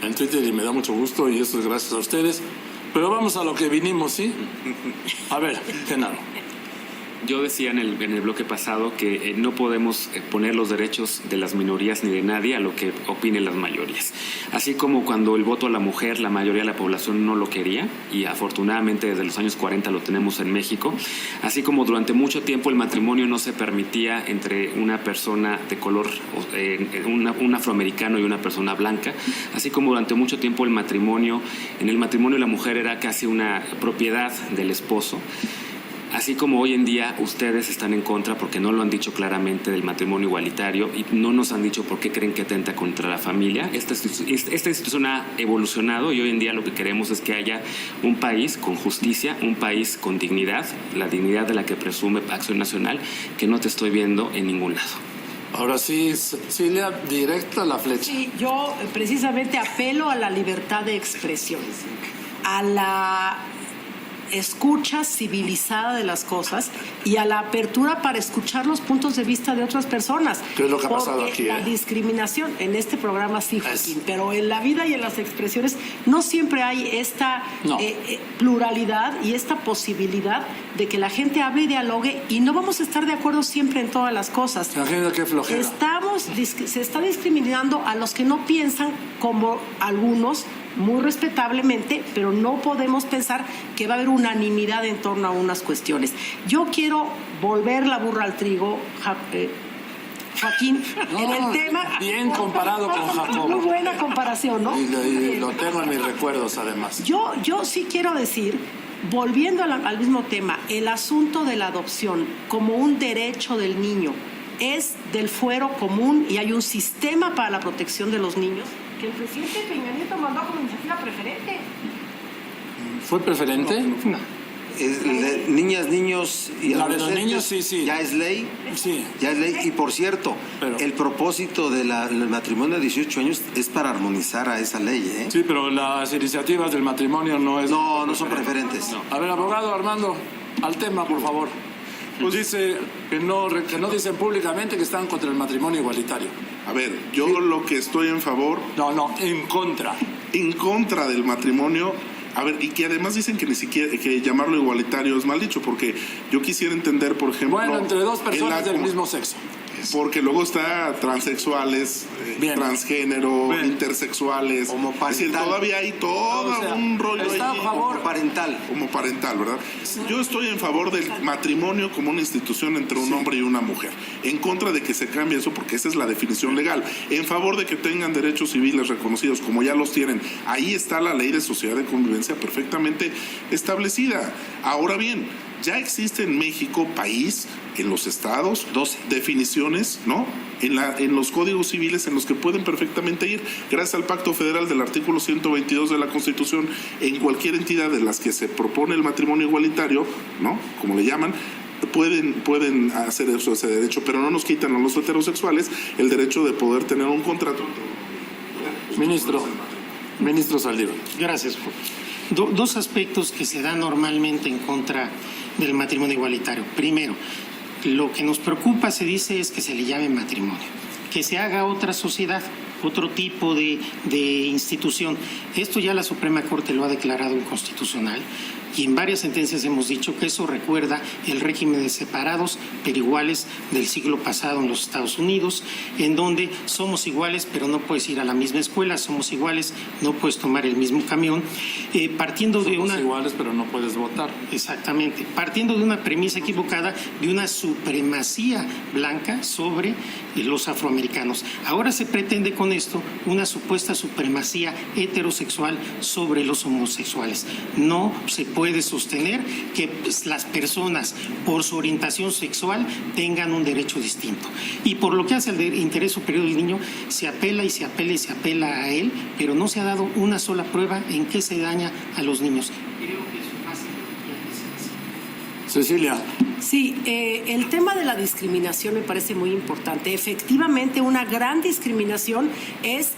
en Twitter y me da mucho gusto y esto es gracias a ustedes. Pero vamos a lo que vinimos, ¿sí? A ver, Genaro. Yo decía en el bloque pasado que no podemos poner los derechos de las minorías ni de nadie a lo que opinen las mayorías. Así como cuando el voto a la mujer, la mayoría de la población no lo quería, y afortunadamente desde los años 40 lo tenemos en México, así como durante mucho tiempo el matrimonio no se permitía entre una persona de color, un afroamericano y una persona blanca, así como durante mucho tiempo en el matrimonio la mujer era casi una propiedad del esposo. Así como hoy en día ustedes están en contra, porque no lo han dicho claramente, del matrimonio igualitario, y no nos han dicho por qué creen que atenta contra la familia. Esta institución ha evolucionado y hoy en día lo que queremos es que haya un país con justicia, un país con dignidad, la dignidad de la que presume Acción Nacional, que no te estoy viendo en ningún lado. Ahora sí, Cecilia, directa la flecha. Sí, yo precisamente apelo a la libertad de expresión, a la escucha civilizada de las cosas y a la apertura para escuchar los puntos de vista de otras personas. ¿Qué es lo que ha pasado aquí? La discriminación en este programa sí, Joaquín, pero en la vida y en las expresiones no siempre hay esta pluralidad y esta posibilidad de que la gente hable y dialogue, y no vamos a estar de acuerdo siempre en todas las cosas. Imagínate qué flojera. Se está discriminando a los que no piensan como algunos, muy respetablemente, pero no podemos pensar que va a haber unanimidad en torno a unas cuestiones. Yo quiero volver la burra al trigo, Joaquín, en el tema... Bien comparado con Jacobo. Muy buena comparación, ¿no? Y lo tengo en mis recuerdos, además. Yo sí quiero decir, volviendo al mismo tema, el asunto de la adopción como un derecho del niño es del fuero común, y hay un sistema para la protección de los niños que el presidente Peña Nieto mandó como iniciativa preferente. ¿Fue preferente? No. Niñas, niños y la de los niños, sí. Ya es ley. Sí. Ya es ley. Y por cierto, el propósito del matrimonio de 18 años es para armonizar a esa ley, ¿eh? Sí, pero las iniciativas del matrimonio no es... No son preferentes. No. A ver, abogado Armando, al tema, por favor. Pues dice que no dicen públicamente que están contra el matrimonio igualitario. A ver, yo lo que estoy en favor... No, en contra. En contra del matrimonio. A ver, y que además dicen que ni siquiera que llamarlo igualitario es mal dicho, porque yo quisiera entender, por ejemplo... Bueno, entre dos personas del mismo sexo. Porque luego está transexuales, transgénero, intersexuales. Homoparental. Es decir, todavía hay todo un rollo está ahí. A favor. Homoparental, ¿verdad? Yo estoy en favor del matrimonio como una institución entre un hombre y una mujer. En contra de que se cambie eso, porque esa es la definición legal. En favor de que tengan derechos civiles reconocidos, como ya los tienen. Ahí está la ley de sociedad de convivencia perfectamente establecida. Ahora bien, ya existe en México, país, en los estados, 12 definiciones, ¿no? En los códigos civiles en los que pueden perfectamente ir, gracias al Pacto Federal del artículo 122 de la Constitución, en cualquier entidad de las que se propone el matrimonio igualitario, ¿no? Como le llaman, pueden hacer eso, ese derecho, pero no nos quitan a los heterosexuales el derecho de poder tener un contrato. Ministro Saldívar. Gracias. Dos aspectos que se dan normalmente en contra del matrimonio igualitario. Primero, lo que nos preocupa, se dice, es que se le llame matrimonio, que se haga otra sociedad, otro tipo de institución. Esto ya la Suprema Corte lo ha declarado inconstitucional, y en varias sentencias hemos dicho que eso recuerda el régimen de separados pero iguales del siglo pasado en los Estados Unidos, en donde somos iguales pero no puedes ir a la misma escuela, somos iguales, no puedes tomar el mismo camión, partiendo de una... Somos iguales pero no puedes votar. Exactamente, partiendo de una premisa equivocada de una supremacía blanca sobre los afroamericanos. Ahora se pretende con esto una supuesta supremacía heterosexual sobre los homosexuales. No se puede sostener que las personas por su orientación sexual tengan un derecho distinto. Y por lo que hace al interés superior del niño, se apela y se apela y se apela a él, pero no se ha dado una sola prueba en que se daña a los niños. Creo que eso pasa. Cecilia. Sí, el tema de la discriminación me parece muy importante. Efectivamente, una gran discriminación es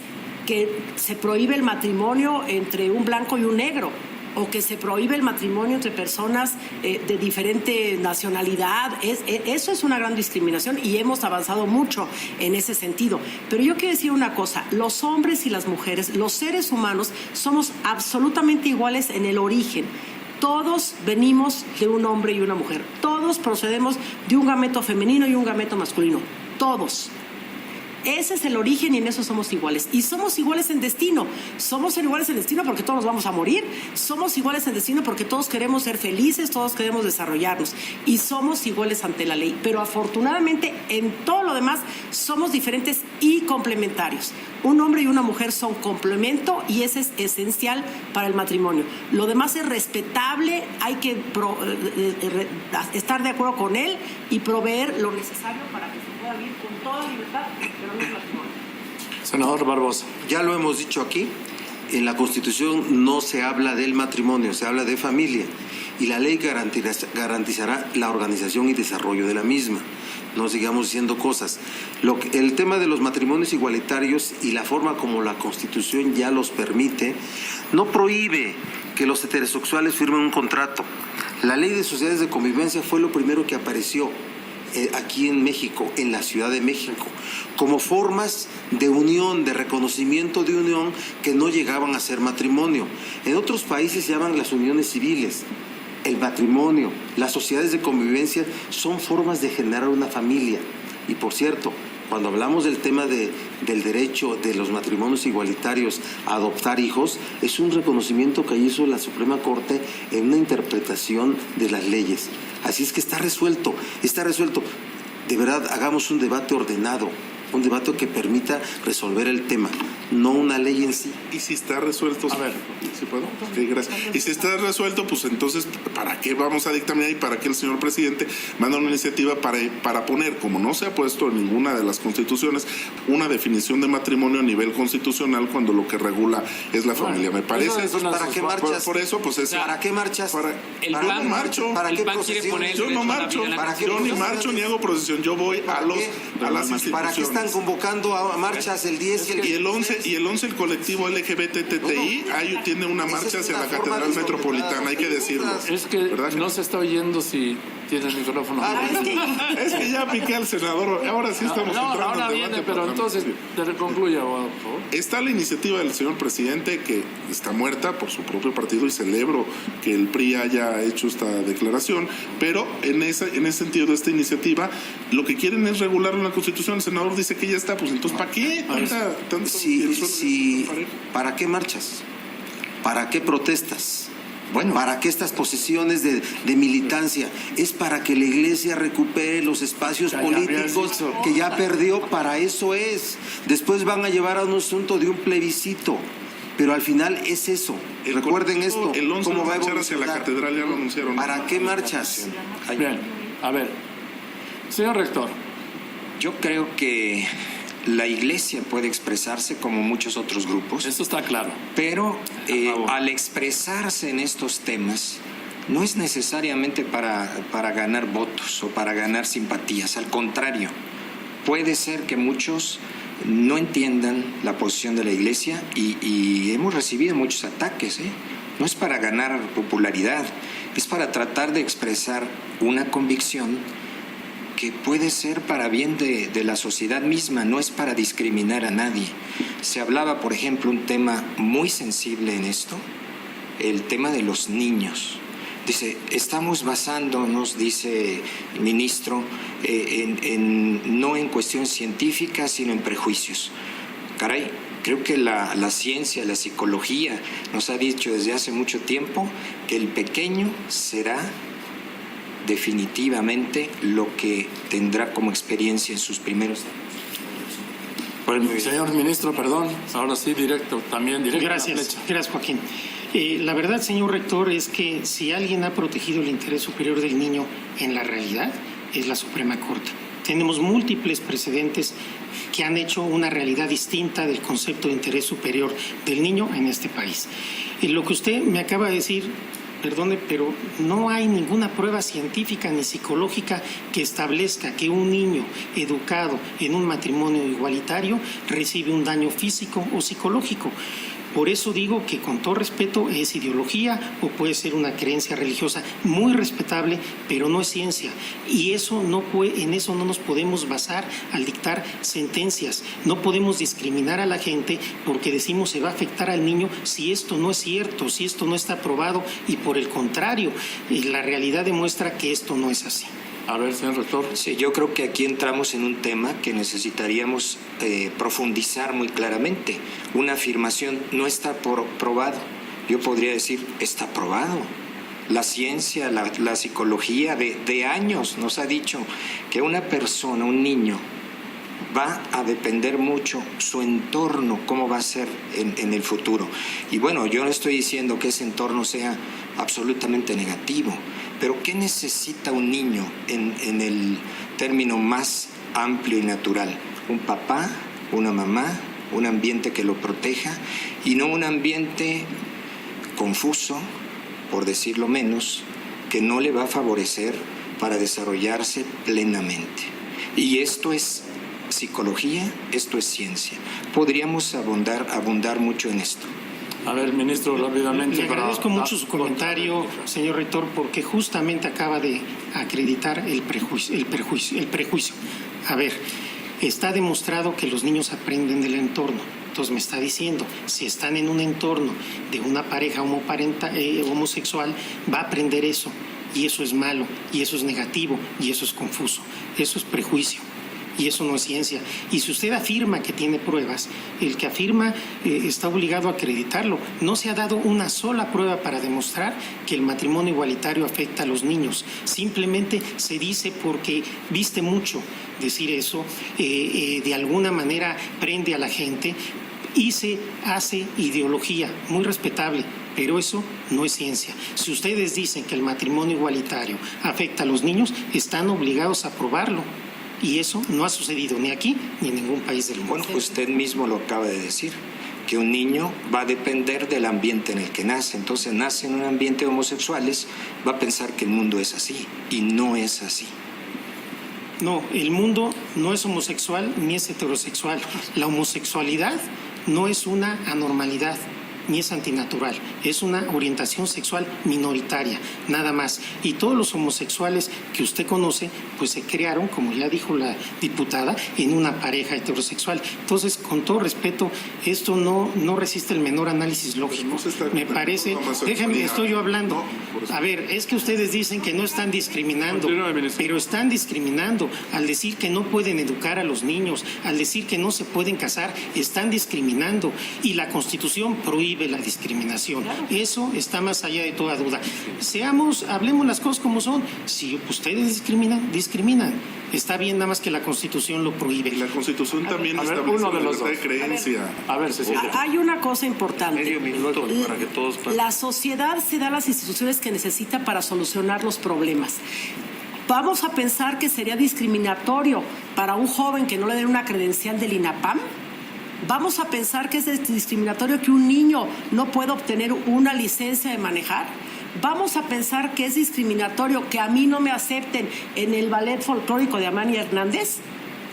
que se prohíbe el matrimonio entre un blanco y un negro. o que se prohíbe el matrimonio entre personas de diferente nacionalidad. Eso es una gran discriminación y hemos avanzado mucho en ese sentido. Pero yo quiero decir una cosa, los hombres y las mujeres, los seres humanos, somos absolutamente iguales en el origen. Todos venimos de un hombre y una mujer. Todos procedemos de un gameto femenino y un gameto masculino. Todos. Ese es el origen y en eso somos iguales. Y somos iguales en destino. Somos iguales en destino porque todos nos vamos a morir. Somos iguales en destino porque todos queremos ser felices, todos queremos desarrollarnos. Y somos iguales ante la ley. Pero afortunadamente en todo lo demás somos diferentes y complementarios. Un hombre y una mujer son complemento y ese es esencial para el matrimonio. Lo demás es respetable, hay que estar de acuerdo con él y proveer lo necesario para que se pueda vivir con toda libertad, pero no es matrimonio. Senador Barbosa. Ya lo hemos dicho aquí, en la Constitución no se habla del matrimonio, se habla de familia y la ley garantizará la organización y desarrollo de la misma. No sigamos diciendo cosas. El tema de los matrimonios igualitarios y la forma como la Constitución ya los permite, no prohíbe que los heterosexuales firmen un contrato. La ley de sociedades de convivencia fue lo primero que apareció aquí en México, en la Ciudad de México, como formas de unión, de reconocimiento de unión que no llegaban a ser matrimonio. En otros países se llaman las uniones civiles. El matrimonio, las sociedades de convivencia son formas de generar una familia. Y por cierto, cuando hablamos del tema del derecho de los matrimonios igualitarios a adoptar hijos, es un reconocimiento que hizo la Suprema Corte en una interpretación de las leyes. Así es que está resuelto, está resuelto. De verdad, hagamos un debate ordenado, un debate que permita resolver el tema, no una ley en sí. Y si está resuelto, A ver. ¿sí puedo? Sí, gracias. Y si está resuelto, pues entonces, ¿para qué vamos a dictaminar y para qué el señor presidente manda una iniciativa para poner, como no se ha puesto en ninguna de las constituciones, una definición de matrimonio a nivel constitucional cuando lo que regula es la familia? Me parece. eso es una- ¿Para qué marchas? Por eso, pues es. ¿Para qué marchas? El ¿Para plan- qué marcho? ¿Para el qué PAN quiere procesión? poner- Yo no derecho a la marcho, vida en la ¿Para qué yo ni procesión? marcho ni hago procesión, yo voy a las instituciones. ¿Para qué están convocando a marchas el 10 y el 11? Y el 11 el colectivo LGBTTI ahí tiene una Esa marcha es hacia una la forma Catedral desordenada, Metropolitana, hay que decirlo. Es que ¿Verdad? no se está oyendo si tiene el micrófono. Es que ya piqué al senador, ahora sí estamos No, entrando ahora en viene, debate pero entonces parlamentario. te concluya, abogado, por favor. Está la iniciativa del señor presidente que está muerta por su propio partido y celebro que el PRI haya hecho esta declaración, pero en ese sentido de esta iniciativa lo que quieren es regularlo en la Constitución. El senador dice que ya está, pues entonces ¿para qué? Tanto Sí, ¿para qué marchas? ¿Para qué protestas? Bueno, ¿para qué estas posiciones de militancia? Es para que la Iglesia recupere los espacios Ya políticos habías dicho. que ya perdió, para eso es. Después van a llevar a un asunto de un plebiscito, pero al final es eso. Recuerden esto, el 11 cómo va a marchar hacia la evolucionar. catedral, ya lo anunciaron. ¿Para qué marchas? Bien, a ver. Señor rector, Yo creo que la Iglesia puede expresarse como muchos otros grupos, eso está claro. pero favor. al expresarse en estos temas no es necesariamente para ganar votos o para ganar simpatías. Al contrario, puede ser que muchos no entiendan la posición de la Iglesia y hemos recibido muchos ataques. No es para ganar popularidad, es para tratar de expresar una convicción que puede ser para bien de la sociedad misma, no es para discriminar a nadie. Se hablaba, por ejemplo, un tema muy sensible en esto, el tema de los niños. Dice, estamos basándonos, dice el ministro, no en cuestiones científicas, sino en prejuicios. Caray, creo que la ciencia, la psicología nos ha dicho desde hace mucho tiempo que el pequeño será definitivamente lo que tendrá como experiencia en sus primeros años. Pues, señor ministro, perdón, ahora sí, directo a la Gracias, flecha. gracias Joaquín. La verdad, señor rector, es que si alguien ha protegido el interés superior del niño en la realidad, es la Suprema Corte. Tenemos múltiples precedentes que han hecho una realidad distinta del concepto de interés superior del niño en este país. Lo que usted me acaba de decir, perdone, pero no hay ninguna prueba científica ni psicológica que establezca que un niño educado en un matrimonio igualitario recibe un daño físico o psicológico. Por eso digo que, con todo respeto, es ideología o puede ser una creencia religiosa muy respetable, pero no es ciencia. Y eso en eso no nos podemos basar al dictar sentencias. No podemos discriminar a la gente porque decimos se va a afectar al niño si esto no es cierto, si esto no está probado, y por el contrario, la realidad demuestra que esto no es así. A ver, señor rector. Sí, yo creo que aquí entramos en un tema que necesitaríamos profundizar muy claramente. Una afirmación no está probado. Yo podría decir, está probado. La ciencia, la psicología de años nos ha dicho que una persona, un niño, va a depender mucho su entorno, cómo va a ser en el futuro. Y bueno, yo no estoy diciendo que ese entorno sea absolutamente negativo, pero ¿qué necesita un niño en el término más amplio y natural? Un papá, una mamá, un ambiente que lo proteja y no un ambiente confuso, por decirlo menos, que no le va a favorecer para desarrollarse plenamente. Y esto es psicología, esto es ciencia. Podríamos abundar mucho en esto. A ver, ministro, rápidamente. Le agradezco mucho su comentario, señor rector, porque justamente acaba de acreditar el prejuicio. A ver, está demostrado que los niños aprenden del entorno. Entonces me está diciendo, si están en un entorno de una pareja homosexual, va a aprender eso. Y eso es malo, y eso es negativo, y eso es confuso. Eso es prejuicio. Y eso no es ciencia. Y si usted afirma que tiene pruebas, el que afirma está obligado a acreditarlo. No se ha dado una sola prueba para demostrar que el matrimonio igualitario afecta a los niños. Simplemente se dice porque viste mucho decir eso, de alguna manera prende a la gente y se hace ideología, muy respetable. Pero eso no es ciencia. Si ustedes dicen que el matrimonio igualitario afecta a los niños, están obligados a probarlo. Y eso no ha sucedido ni aquí ni en ningún país del mundo. Bueno, usted mismo lo acaba de decir, que un niño va a depender del ambiente en el que nace. Entonces, nace en un ambiente de homosexuales, va a pensar que el mundo es así, y no es así. No, el mundo no es homosexual ni es heterosexual. La homosexualidad no es una anormalidad ni es antinatural, es una orientación sexual minoritaria, nada más. Y todos los homosexuales que usted conoce, pues se crearon, como ya dijo la diputada, en una pareja heterosexual. Entonces, con todo respeto, esto no resiste el menor análisis lógico. Me parece, déjame, estoy yo hablando. A ver, es que ustedes dicen que no están discriminando, pero están discriminando. Al decir que no pueden educar a los niños, al decir que no se pueden casar, están discriminando. Y la Constitución prohíbe la discriminación. Eso está más allá de toda duda. Hablemos las cosas como son. Si ustedes discriminan. Está bien, nada más que la Constitución lo prohíbe. Y la Constitución también establece uno de los libertad de creencia. A ver, Cecilia. Hay una cosa importante. Medio minuto para que todos... La sociedad se da las instituciones que necesita para solucionar los problemas. Vamos a pensar que sería discriminatorio para un joven que no le den una credencial del INAPAM. Vamos a pensar que es discriminatorio que un niño no pueda obtener una licencia de manejar. Vamos a pensar que es discriminatorio que a mí no me acepten en el ballet folclórico de Amalia Hernández.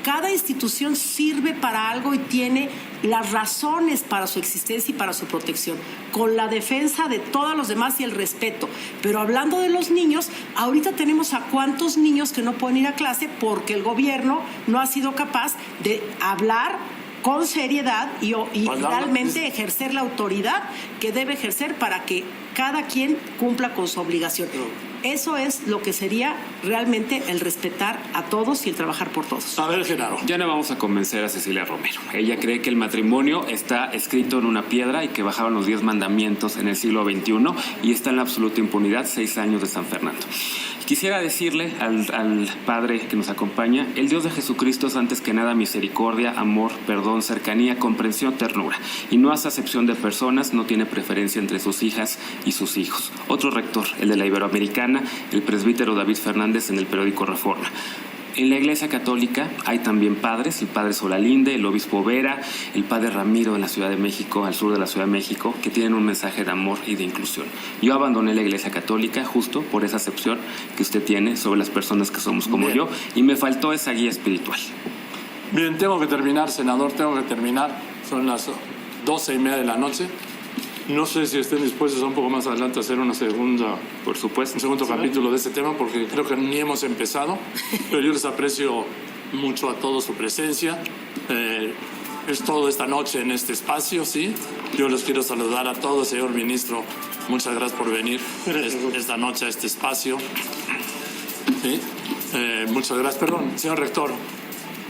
Cada institución sirve para algo y tiene las razones para su existencia y para su protección, con la defensa de todos los demás y el respeto. Pero hablando de los niños, ahorita tenemos a cuántos niños que no pueden ir a clase porque el gobierno no ha sido capaz de hablar con seriedad y realmente ejercer la autoridad que debe ejercer para que cada quien cumpla con su obligación. Eso es lo que sería realmente el respetar a todos y el trabajar por todos. A ver, Genaro. Ya no vamos a convencer a Cecilia Romero. Ella cree que el matrimonio está escrito en una piedra y que bajaron los 10 mandamientos en el siglo XXI y está en la absoluta impunidad 6 años de San Fernando. Quisiera decirle al Padre que nos acompaña, el Dios de Jesucristo es antes que nada misericordia, amor, perdón, cercanía, comprensión, ternura. Y no hace acepción de personas, no tiene preferencia entre sus hijas y sus hijos. Otro rector, el de la Iberoamericana, el presbítero David Fernández en el periódico Reforma. En la Iglesia Católica hay también padres, el padre Solalinde, el obispo Vera, el padre Ramiro en la Ciudad de México, al sur de la Ciudad de México, que tienen un mensaje de amor y de inclusión. Yo abandoné la Iglesia Católica justo por esa acepción que usted tiene sobre las personas que somos como yo, y me faltó esa guía espiritual. Bien, tengo que terminar, senador, tengo que terminar. Son las 12:30 de la noche. No sé si estén dispuestos a un poco más adelante a hacer una segunda, Por supuesto. un segundo capítulo de este tema, porque creo que ni hemos empezado, pero yo les aprecio mucho a todos su presencia. Es todo esta noche en este espacio, ¿sí? Yo les quiero saludar a todos, señor ministro. Muchas gracias por venir esta noche a este espacio. ¿Sí? Muchas gracias. Perdón, señor rector.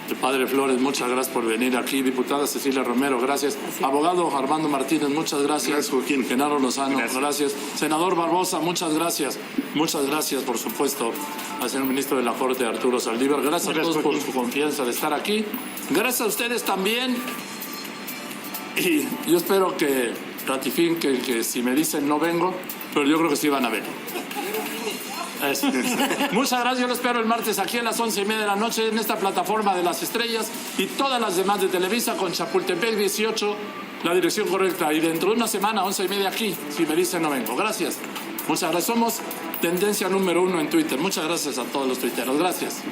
El padre Flores, muchas gracias por venir aquí. Diputada Cecilia Romero, gracias. Abogado Armando Martínez, muchas gracias. Gracias, Joaquín. Genaro Lozano, gracias. Senador Barbosa, muchas gracias. Muchas gracias, por supuesto, al señor ministro de la Corte, Arturo Saldívar. Gracias a todos por su confianza de estar aquí. Gracias a ustedes también. Y yo espero que ratifiquen que si me dicen no vengo, pero yo creo que sí van a ver. Eso. Muchas gracias, yo lo espero el martes aquí a las 11:30 de la noche en esta plataforma de las estrellas y todas las demás de Televisa con Chapultepec 18, la dirección correcta. Y dentro de una semana, 11:30 aquí, si me dicen no vengo. Gracias. Muchas gracias. Somos tendencia número 1 en Twitter. Muchas gracias a todos los tuiteros. Gracias.